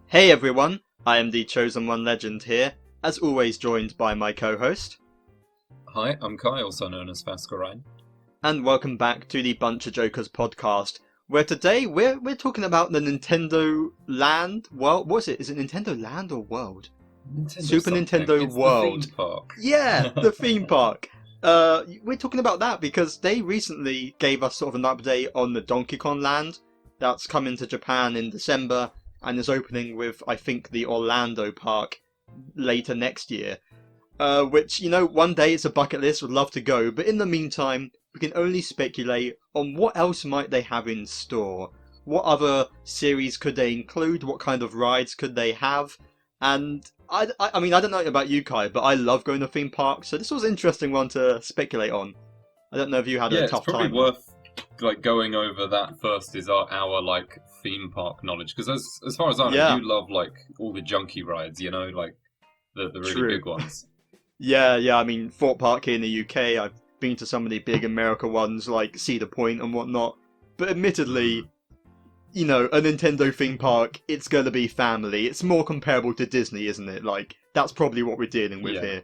Hey everyone, I am TheChosenOneLegend here, as always joined by my co-host, Hi, I'm Kai, also known as Fascurreyn. and welcome back to the BunchaJokahs podcast, where today we're talking about the Nintendo Land, what is it? Is it Nintendo Land or World? Nintendo Super something. Nintendo It's the theme World. park. Yeah, the theme park. We're talking about that because they recently gave us sort of an update on the Donkey Kong Land that's coming to Japan in December and is opening with, I think, the Orlando park later next year. Which, one day it's a bucket list, would love to go, but in the meantime, we can only speculate on what else might they have in store. What other series could they include? What kind of rides could they have? And I mean, I don't know about you, Kai, but I love going to theme parks, so this was an interesting one to speculate on. I don't know if you had a Yeah, it's tough probably time with it. worth going over that first is our theme park knowledge because as far as I know, Yeah, you love all the junky rides, the really true. big ones. Yeah, I mean, Fort Park here in the UK, I've been to some of the big America ones like Cedar Point and whatnot, but Mm. admittedly, a Nintendo theme park, it's going to be family. It's more comparable to Disney, isn't it? Like, that's probably what we're dealing with Yeah, here.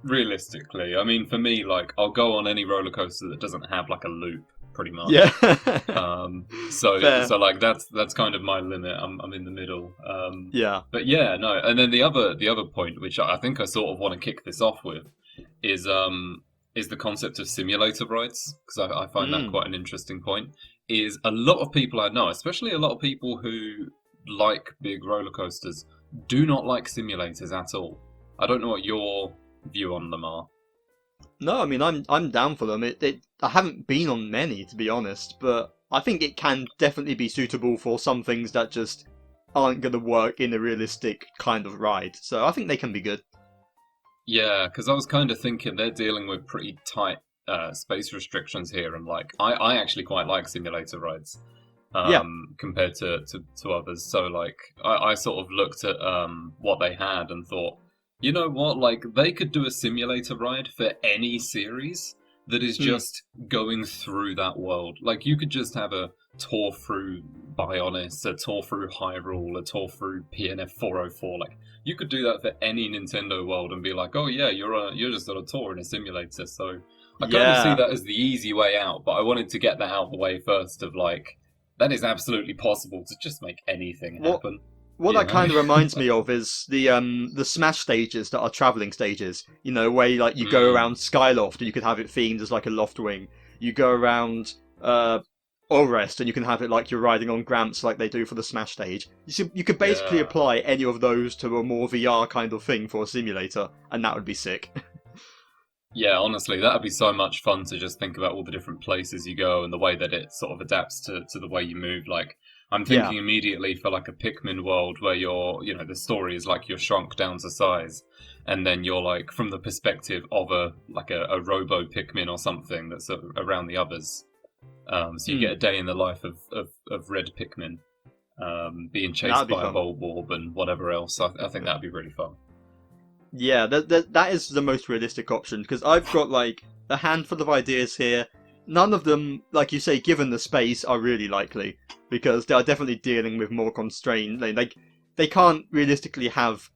realistically, I mean, for me, I'll go on any roller coaster that doesn't have a loop, pretty Yeah. much. So Fair. so that's kind of my limit. I'm in the middle. Yeah. But yeah, no. And then the other point, which I think I sort of want to kick this off with, is um is the concept of simulator rides because I find that Mm. quite an interesting point. Is a lot of people I know, especially a lot of people who like big roller coasters, do not like simulators at all. I don't know what your view on them are. No, I mean, I'm down for them. I haven't been on many, to be honest, but I think it can definitely be suitable for some things that just aren't going to work in a realistic kind of ride. So I think they can be good. Yeah, because I was kind of thinking they're dealing with pretty tight space restrictions here, and I actually quite like simulator rides Yeah. compared to others. So I sort of looked at what they had and thought, you know what, they could do a simulator ride for any series that is Hmm. just going through that world. Like you could just have a tour through Bionis, a tour through Hyrule, a tour through PNF 404. Like you could do that for any Nintendo world and be like, oh yeah, you're just on a tour in a simulator. So I kind of see Yeah. that as the easy way out, but I wanted to get that out of the way first of that is absolutely possible to just make anything What happen, what you that know? kind of reminds me of is the Smash stages that are traveling stages. Where like you go mm, around Skyloft and you can have it themed as like a loft wing. You go around Orest and you can have it like you're riding on Gramps like they do for the Smash stage. You could basically yeah. apply any of those to a more VR kind of thing for a simulator, and that would be sick. Yeah, honestly, that'd be so much fun to just think about all the different places you go and the way that it sort of adapts to the way you move. Like, I'm Yeah. thinking immediately for a Pikmin world where the story is like you're shrunk down to size, and then you're from the perspective of a robo Pikmin or something that's around the others. So you get Hmm. a day in the life of Red Pikmin, being That'd chased be by a fun. Bulborb and whatever else. I think that'd be really fun. Yeah, that is the most realistic option because I've got like a handful of ideas here. None of them, like you say, given the space, are really likely because they are definitely dealing with more constraint. They can't realistically have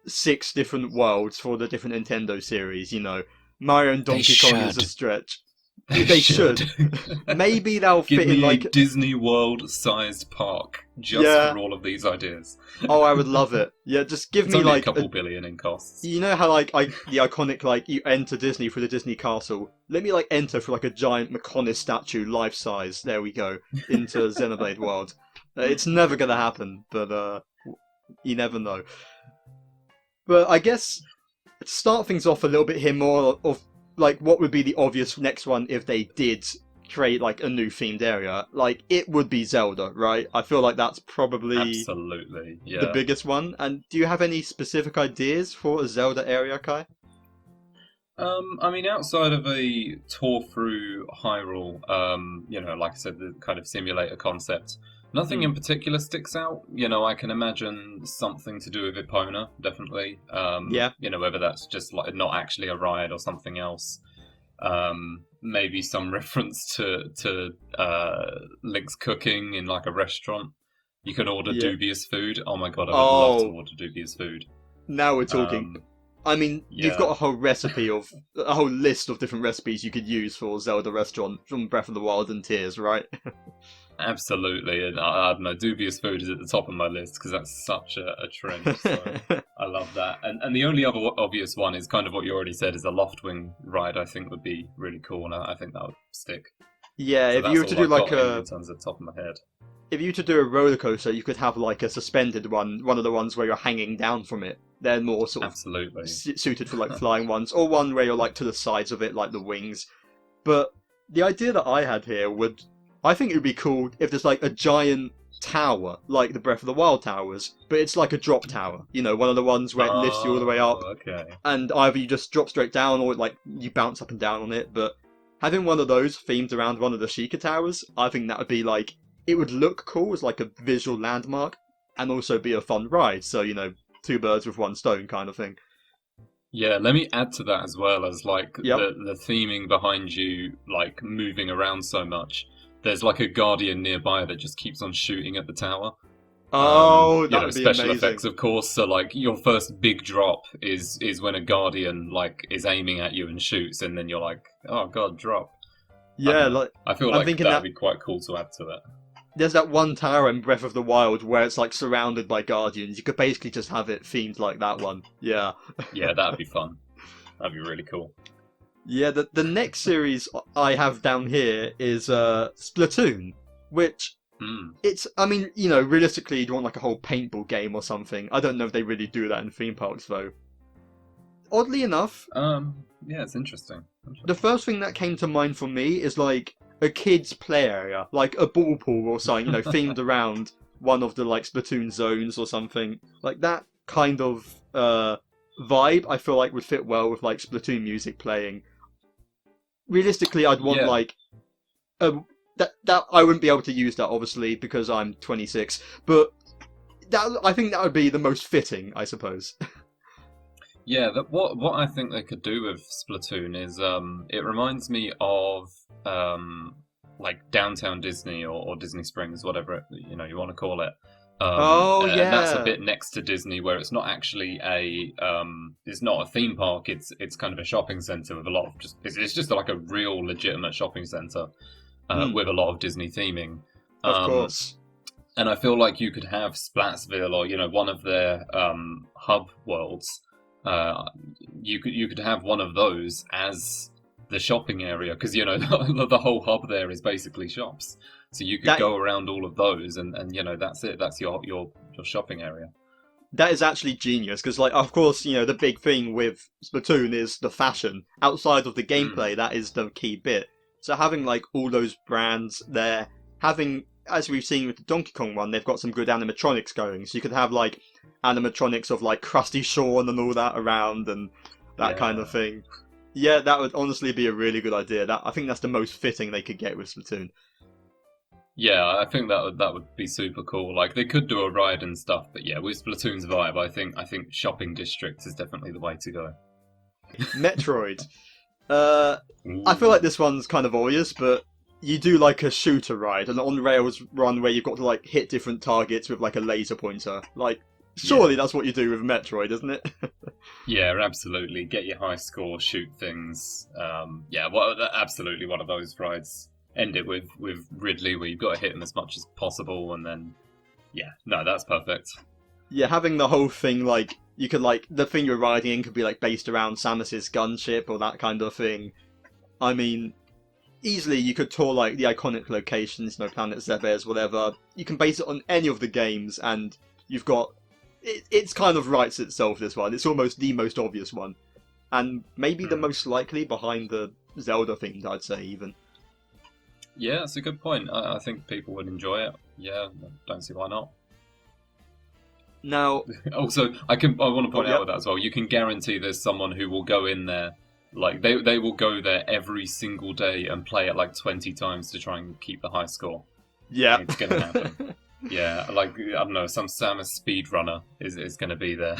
six different worlds for the different Nintendo series. Mario and They Donkey Kong is a should. stretch. They They should. should. Maybe they'll Give fit in me a like Disney World sized park just yeah. for all of these ideas. Oh, I would love it. Yeah, just give It's me only a like couple billion in costs. how like the iconic like you enter Disney through the Disney castle. Let me like enter for like a giant McConis statue, life size. There we go into Xenoblade world. It's never gonna happen, but you never know. But I guess to start things off a little bit here, more of like what would be the obvious next one if they did create like a new themed area. Like it would be Zelda, right? I feel like that's probably Absolutely, the yeah. biggest one. And do you have any specific ideas for a Zelda area, Kai? I mean, outside of a tour through Hyrule, like I said, the kind of simulator concept, nothing Hmm. in particular sticks out. I can imagine something to do with Epona, definitely. Yeah. Whether that's just not actually a ride or something else. Maybe some reference to Link's cooking in like a restaurant. You can order Yeah. dubious food. Oh my god, I would love to Oh, order dubious food. now we're talking. Um, I mean, you've yeah, got a whole list of different recipes you could use for Zelda Restaurant from Breath of the Wild and Tears, right? absolutely. And I don't know, dubious food is at the top of my list because that's such a trend. So I love that. And the only other obvious one is kind of what you already said is a Loftwing ride. I think would be really cool, and I think that would stick. Yeah, So if you that's were to all do I've like got in a terms of the top of my head. if you were to do a roller coaster, you could have like a suspended one of the ones where you're hanging down from it. They're more sort of Absolutely. suited for like flying ones, or one where you're like to the sides of it, like the wings. But the idea that I had here I think it would be cool if there's like a giant tower, like the Breath of the Wild towers, but it's like a drop tower. You know, one of the ones where it lifts you all the way up, Oh, okay. and either you just drop straight down or like you bounce up and down on it. But having one of those themed around one of the Sheikah towers, I think that would be like it would look cool as like a visual landmark, and also be a fun ride. So you know, two birds with one stone kind of thing. Yeah, let me add to that as well as like Yep. the theming behind you, like moving around so much. There's like a guardian nearby that just keeps on shooting at the tower. Oh, You that know, would be special amazing. effects, of course. So like your first big drop is when a guardian like is aiming at you and shoots, and then you're like, oh god, drop. I don't Yeah, know. like I feel I'm like thinking that would that be quite cool to add to that. there's that one tower in Breath of the Wild where it's like surrounded by guardians. You could basically just have it themed like that one. Yeah. Yeah, that'd be fun. That'd be really cool. Yeah, the next series I have down here is Splatoon, which Hmm. it's I mean, you know, realistically you'd want like a whole paintball game or something. I don't know if they really do that in theme parks though. Oddly enough, Yeah, it's interesting. the first thing that came to mind for me is like a kids play area, like a ball pool or something, you know, themed around one of the like Splatoon zones or something. Like that kind of vibe I feel like would fit well with like Splatoon music playing. Realistically, I'd want Yeah, like that I wouldn't be able to use that obviously because I'm 26, but that I think that would be the most fitting, I suppose. yeah. What I think they could do with Splatoon is it reminds me of like downtown Disney or Disney Springs, whatever you know you want to call it. Oh And that's a yeah. bit next to Disney, where it's not actually it's not a theme park. It's kind of a shopping center with a lot of it's just like a real legitimate shopping center Mm, with a lot of Disney theming. of Um, course. and I feel like you could have Splatsville or you know one of their hub worlds. Uh, you could have one of those as the shopping area because you know the whole hub there is basically shops. So you could That go around all of those and you know that's it. That's your shopping area. that is actually genius because, like, of course, you know, the big thing with Splatoon is the fashion. Outside of the Mm, gameplay, that is the key bit. So having like all those brands there, having as we've seen with the Donkey Kong one, they've got some good animatronics going. So you could have like animatronics of like Krusty Sean and all that around and that kind of yeah. thing. Yeah, that would honestly be a really good idea. That I think that's the most fitting they could get with Splatoon. Yeah, I think that would be super cool. Like they could do a ride and stuff, but yeah, with Splatoon's vibe, I think shopping district is definitely the way to go. Metroid. Uh, I feel like Ooh, this one's kind of obvious, but you do like a shooter ride, an on rails run where you've got to like hit different targets with like a laser pointer. Like, surely yeah, that's what you do with Metroid, isn't it? yeah, absolutely. Get your high score, shoot things. Yeah, well, absolutely one of those rides. End it with Ridley, where you've got to hit him as much as possible, and then yeah, no, that's perfect. Yeah, having the whole thing like you could like the thing you're riding in could be like based around Samus's gunship or that kind of thing. I mean, easily you could tour like the iconic locations, you know, Planet Zebes, whatever. You can base it on any of the games, and you've got it's kind of writes itself. This one, it's almost the most obvious one, and maybe the Hmm. most likely behind the Zelda themed. I'd say even Yeah, that's a good point. I think people would enjoy it. Yeah, don't see why not. now. Also, I want to Oh point out yep, with that as well. You can guarantee there's someone who will go in there, like they will go there every single day and play it like 20 times to try and keep the high score. yeah. It's gonna happen. Yeah, like I don't know, some Samus speedrunner is gonna be there.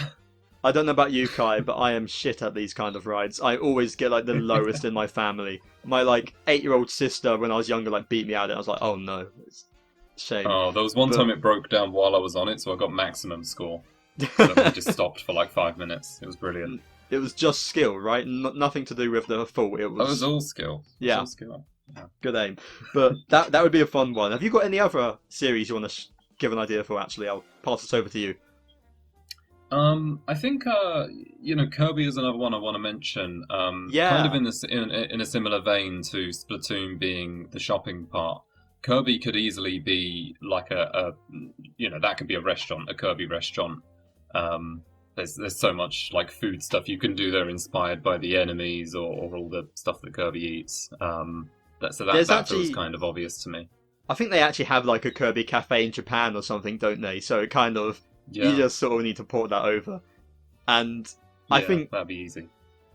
I don't know about you, Kai, but I am shit at these kind of rides. I always get like the lowest in my family. My like 8-year-old sister, when I was younger, like beat me at it. I was like, oh no, Shame. Oh, there was one But- time it broke down while I was on it, so I got maximum score. So we just stopped for like 5 minutes. It was brilliant. It was just skill, right? Nothing to do with the fault. It It was all skill. It was Yeah. all skill. Yeah. Good aim. But that would be a fun one. Have you got any other series you want to give an idea for? Actually, I'll pass this over to you. I think Kirby is another one I want to mention. Yeah. Kind of in a similar vein to Splatoon being the shopping part. Kirby could easily be like a that could be a restaurant, a Kirby restaurant. There's so much like food stuff you can do there, inspired by the enemies or all the stuff that Kirby eats. That feels kind of obvious to me. I think they actually have like a Kirby cafe in Japan or something, don't they? So it kind of Yeah, you just sort of need to port that over. And I think that'd be easy.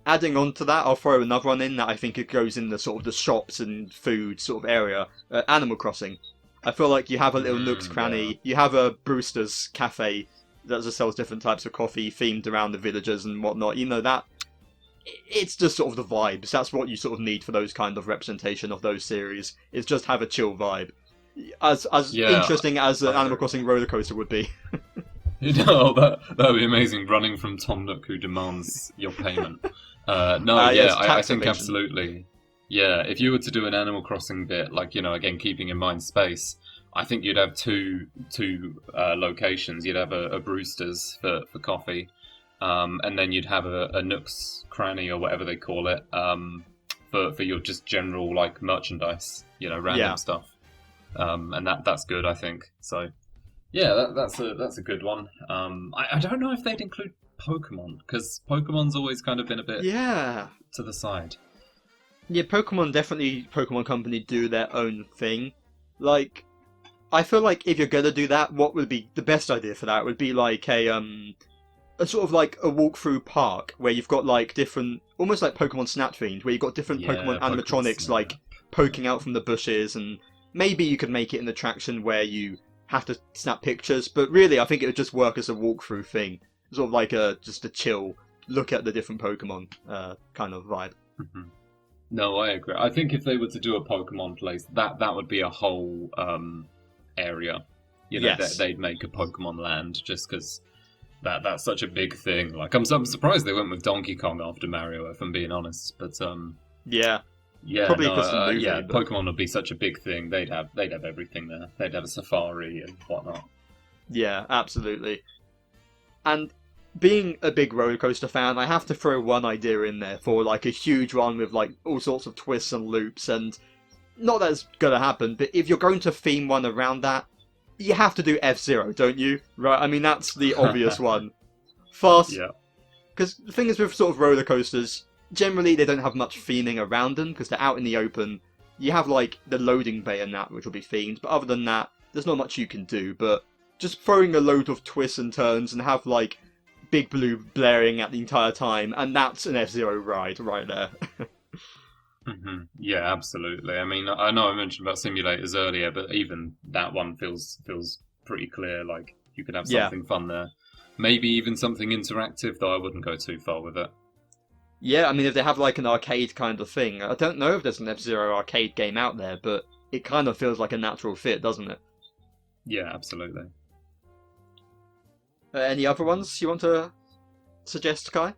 adding on to that, I'll throw another one in that I think it goes in the sort of the shops and food sort of area. Animal Crossing. I feel like you have a little Nook's Cranny. Yeah. You have a Brewster's Cafe that just sells different types of coffee themed around the villagers and whatnot. You know, that it's just sort of the vibes. That's what you sort of need for those kind of representation of those series. Is just have a chill vibe. As interesting as an Animal Crossing roller coaster would be. That'd be amazing. Running from Tom Nook who demands your payment. I think absolutely. Yeah, if you were to do an Animal Crossing bit, like again keeping in mind space, I think you'd have two locations. You'd have a Brewster's for coffee, and then you'd have a Nook's Cranny or whatever they call it for your just general like merchandise, random stuff. And that's good, I think. So, yeah, that's a good one. I don't know if they'd include Pokemon because Pokemon's always kind of been a bit to the side. Yeah, Pokemon Company do their own thing. Like, I feel like if you're gonna do that, what would be the best idea for that would be like a sort of like a walkthrough park where you've got like different, almost like Pokemon Snap themed, where you've got different Pokemon animatronics like poking out from the bushes, and maybe you could make it an attraction where you have to snap pictures, but really I think it would just work as a walkthrough thing, sort of like just a chill look at the different Pokemon kind of vibe. Mm-hmm. No, I agree. I think if they were to do a Pokemon place, that would be a whole area. They'd make a Pokemon land just because that's such a big thing. Like I'm surprised they went with Donkey Kong after Mario, if I'm being honest. But yeah, probably because of the movie, but... Pokemon would be such a big thing. They'd have everything there. They'd have a safari and whatnot. Yeah, absolutely. And being a big roller coaster fan, I have to throw one idea in there for like a huge one with like all sorts of twists and loops, and not that it's gonna happen, but if you're going to theme one around that, you have to do F-Zero, don't you? Right? I mean, that's the obvious one. Fast. Yeah. Because the thing is with sort of roller coasters, generally they don't have much theming around them because they're out in the open. You have like the loading bay and that, which will be themed, but other than that, there's not much you can do. But just throwing a load of twists and turns and have like Big Blue blaring at the entire time, and that's an F-Zero ride right there. Mm-hmm. Yeah, absolutely. I mean, I know I mentioned about simulators earlier, but even that one feels pretty clear. Like you could have something fun there. Maybe even something interactive, though I wouldn't go too far with it. Yeah, I mean, if they have like an arcade kind of thing, I don't know if there's an F-Zero arcade game out there, but it kind of feels like a natural fit, doesn't it? Yeah, absolutely. Any other ones you want to suggest, Kai?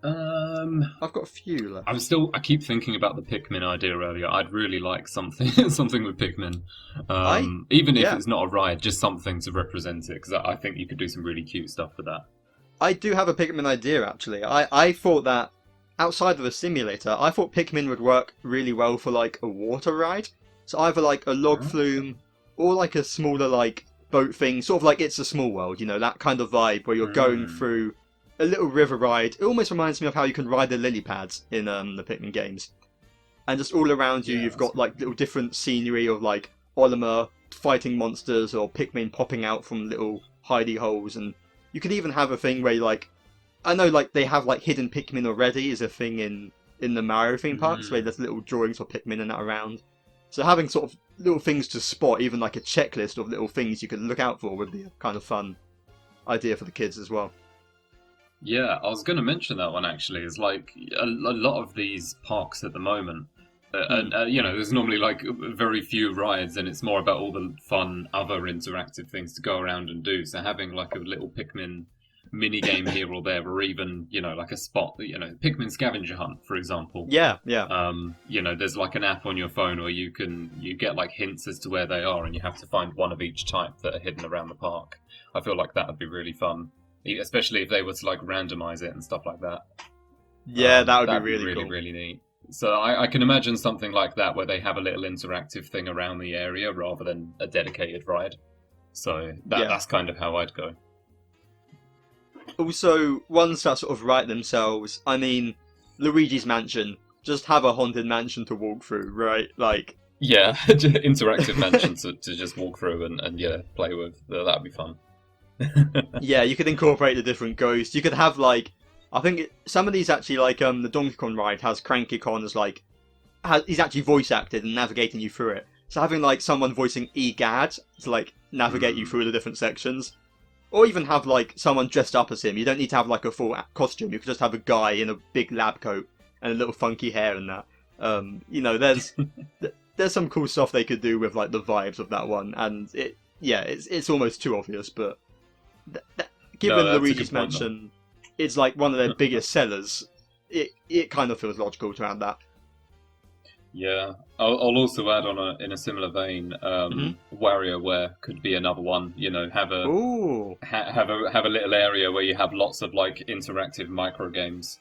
I've got a few left. I keep thinking about the Pikmin idea earlier. I'd really like something with Pikmin. Even if it's not a ride, just something to represent it, because I think you could do some really cute stuff with that. I do have a Pikmin idea, actually. I thought that, outside of a simulator, I thought Pikmin would work really well for, like, a water ride. So either, like, a log flume, or, like, a smaller, like, boat thing. Sort of like It's a Small World, that kind of vibe where you're going through a little river ride. It almost reminds me of how you can ride the lily pads in the Pikmin games. And just all around you, you've got, like, little different scenery of, like, Olimar fighting monsters, or Pikmin popping out from little hidey holes, and you could even have a thing where, like, I know, like, they have, like, hidden Pikmin already is a thing in the Mario theme parks, where there's little drawings of Pikmin and that around. So having sort of little things to spot, even like a checklist of little things you could look out for, would be a kind of fun idea for the kids as well. Yeah, I was going to mention that one actually. Is like a lot of these parks at the moment, And there's normally like very few rides, and it's more about all the fun other interactive things to go around and do. So having like a little Pikmin mini game here or there, or even like a spot, Pikmin scavenger hunt, for example. Yeah, yeah. There's like an app on your phone where you get like hints as to where they are, and you have to find one of each type that are hidden around the park. I feel like that would be really fun, especially if they were to like randomize it and stuff like that. Yeah, that would be that'd really cool. really neat. So I can imagine something like that where they have a little interactive thing around the area rather than a dedicated ride. So that's kind of how I'd go. Also, ones that sort of write themselves, I mean, Luigi's Mansion, just have a haunted mansion to walk through, right? Like... Yeah, interactive mansion to just walk through and play with. That'd be fun. Yeah, you could incorporate the different ghosts. You could have, like... I think some of these actually, like, the Donkey Kong ride has Cranky Kong as, like... he's actually voice acted and navigating you through it. So having, like, someone voicing Egad to, like, navigate you through the different sections... Or even have, like, someone dressed up as him. You don't need to have, like, a full costume. You could just have a guy in a big lab coat and a little funky hair and that. There's some cool stuff they could do with, like, the vibes of that one. And, it's almost too obvious, but... given Luigi's Mansion, it's, like, one of their biggest sellers, it kind of feels logical to add that. Yeah, I'll also add on in a similar vein. WarioWare could be another one. Have a have a little area where you have lots of like interactive micro games.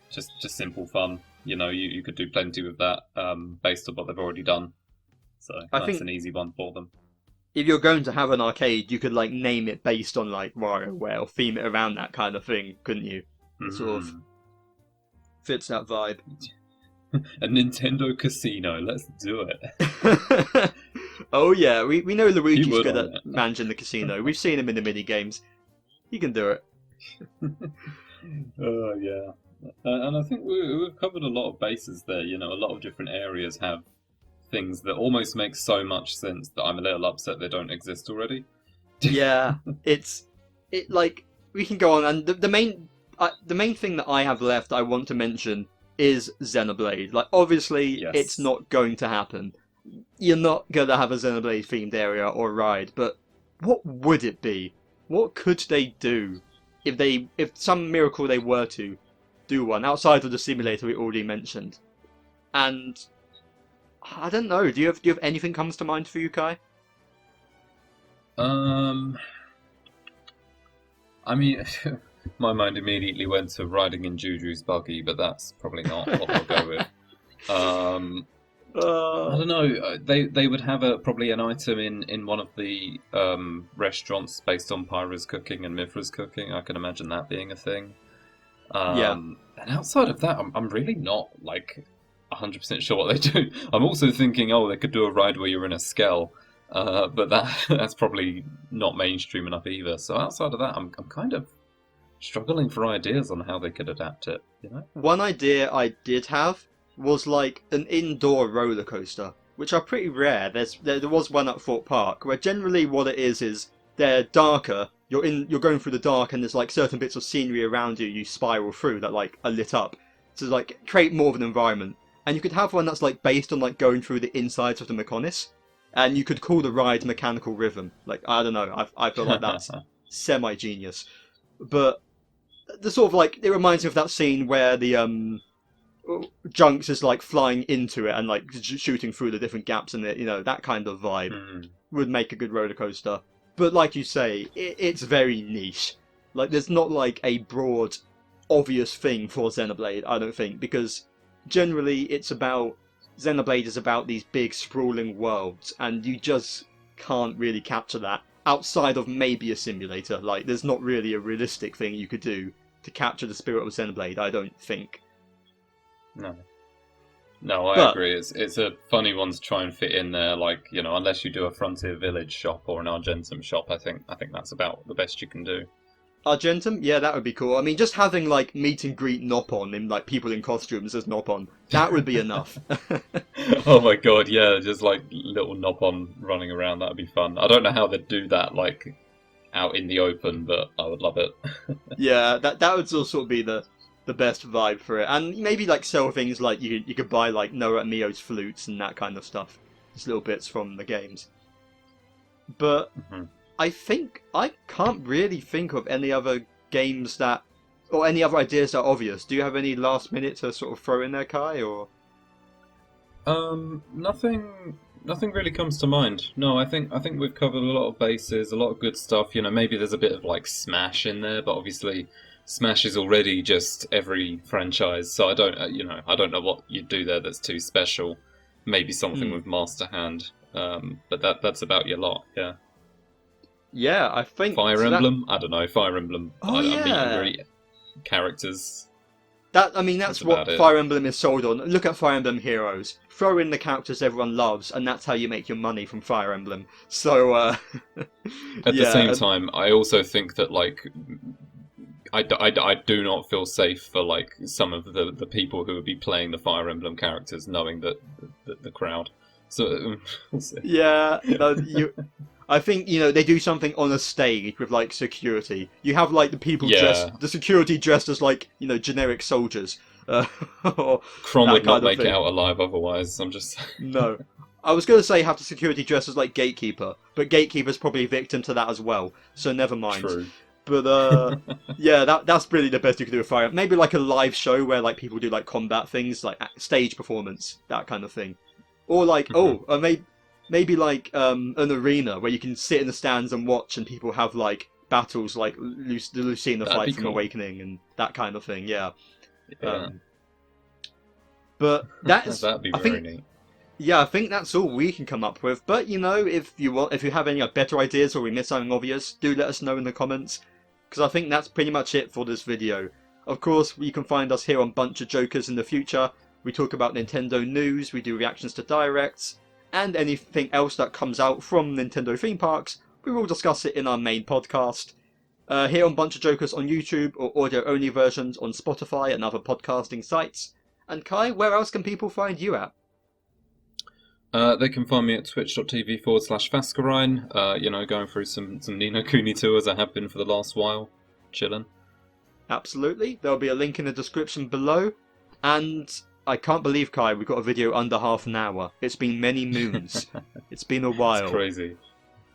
Just simple fun. You could do plenty with that based on what they've already done. So I think an easy one for them. If you're going to have an arcade, you could like name it based on like WarioWare or theme it around that kind of thing, couldn't you? It sort of fits that vibe. A Nintendo casino, let's do it. Oh yeah, we know Luigi's good at managing the casino. We've seen him in the mini games. He can do it. Oh yeah, and I think we've covered a lot of bases there. A lot of different areas have things that almost make so much sense that I'm a little upset they don't exist already. Yeah, like we can go on, and the main thing that I have left I want to mention is Xenoblade. Like, obviously, It's not going to happen. You're not going to have a Xenoblade themed area or ride, but what would it be? What could they do if some miracle they were to do one outside of the simulator we already mentioned? And I don't know. Do you have anything comes to mind for you, Kai? I mean. My mind immediately went to riding in Juju's buggy, but that's probably not what I'll go with. I don't know. They would have probably an item in one of the restaurants based on Pyra's cooking and Mithra's cooking. I can imagine that being a thing. And outside of that, I'm really not like 100% sure what they do. I'm also thinking, they could do a ride where you're in a skell, but that's probably not mainstream enough either. So outside of that, I'm kind of struggling for ideas on how they could adapt it. One idea I did have was like an indoor roller coaster, which are pretty rare. There was one at Fort Park where generally what it is they're darker. You're going through the dark, and there's like certain bits of scenery around you spiral through that like are lit up to like create more of an environment. And you could have one that's like based on like going through the insides of the Mechonis, and you could call the ride Mechanical Rhythm. Like, I don't know, I feel like that's semi-genius. But the sort of like, it reminds me of that scene where the Junks is like flying into it and like shooting through the different gaps in it. That kind of vibe would make a good roller coaster. But like you say, it's very niche. Like, there's not like a broad, obvious thing for Xenoblade, I don't think, because generally Xenoblade is about these big sprawling worlds, and you just can't really capture that outside of maybe a simulator. Like, there's not really a realistic thing you could do to capture the spirit of Xenoblade, I don't think. No, I agree. It's a funny one to try and fit in there. Like, unless you do a Frontier Village shop or an Argentum shop, I think that's about the best you can do. Argentum? Yeah, that would be cool. I mean, just having like meet and greet Nopon and like people in costumes as Nopon, that would be enough. Oh my god, yeah, just like little Nopon running around, that would be fun. I don't know how they'd do that like out in the open, but I would love it. Yeah, that would sort of be the the best vibe for it. And maybe like sell things like you could buy like Noah and Mio's flutes and that kind of stuff. Just little bits from the games. But I think I can't really think of any other games that, or any other ideas that are obvious. Do you have any last minute to sort of throw in there, Kai? Or nothing really comes to mind. No, I think we've covered a lot of bases, a lot of good stuff. You know, maybe there's a bit of like Smash in there, but obviously Smash is already just every franchise, so I don't know what you'd do there that's too special. Maybe something with Master Hand, but that's about your lot. Yeah. Yeah, I think Fire Emblem. I don't know. Fire Emblem. Oh, I meet yeah. and greet characters. That's what Fire Emblem is sold on. Look at Fire Emblem Heroes. Throw in the characters everyone loves, and that's how you make your money from Fire Emblem. So, at the same time, I also think that like I do not feel safe for like some of the people who would be playing the Fire Emblem characters, knowing that the crowd. So we'll see. Yeah, no, I think they do something on a stage with like security. You have like the people the security dressed as like generic soldiers. Chrom would not make it out alive otherwise. I'm just no. I was going to say have the security dressed as like gatekeeper, but gatekeeper's probably victim to that as well. So never mind. True. But yeah, that's really the best you can do with Fire. Maybe like a live show where like people do like combat things, like stage performance, that kind of thing, or like maybe like an arena where you can sit in the stands and watch, and people have like battles like the Lucina fight from Awakening and that kind of thing. Yeah. But that'd be very neat. Yeah, I think that's all we can come up with. But if you have any better ideas or we miss something obvious, do let us know in the comments. Because I think that's pretty much it for this video. Of course, you can find us here on BunchaJokahs in the future. We talk about Nintendo news, we do reactions to directs, and anything else that comes out from Nintendo theme parks, we will discuss it in our main podcast. Here on BunchaJokahs on YouTube, or audio-only versions on Spotify and other podcasting sites. And Kai, where else can people find you at? They can find me at twitch.tv/Fascurreyn, going through some Ni no Kuni tours I have been for the last while. Chilling. Absolutely. There'll be a link in the description below. And I can't believe, Kai, we've got a video under half an hour. It's been many moons. It's been a while. It's crazy.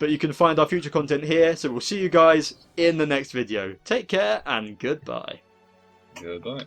But you can find our future content here, so we'll see you guys in the next video. Take care and goodbye. Goodbye.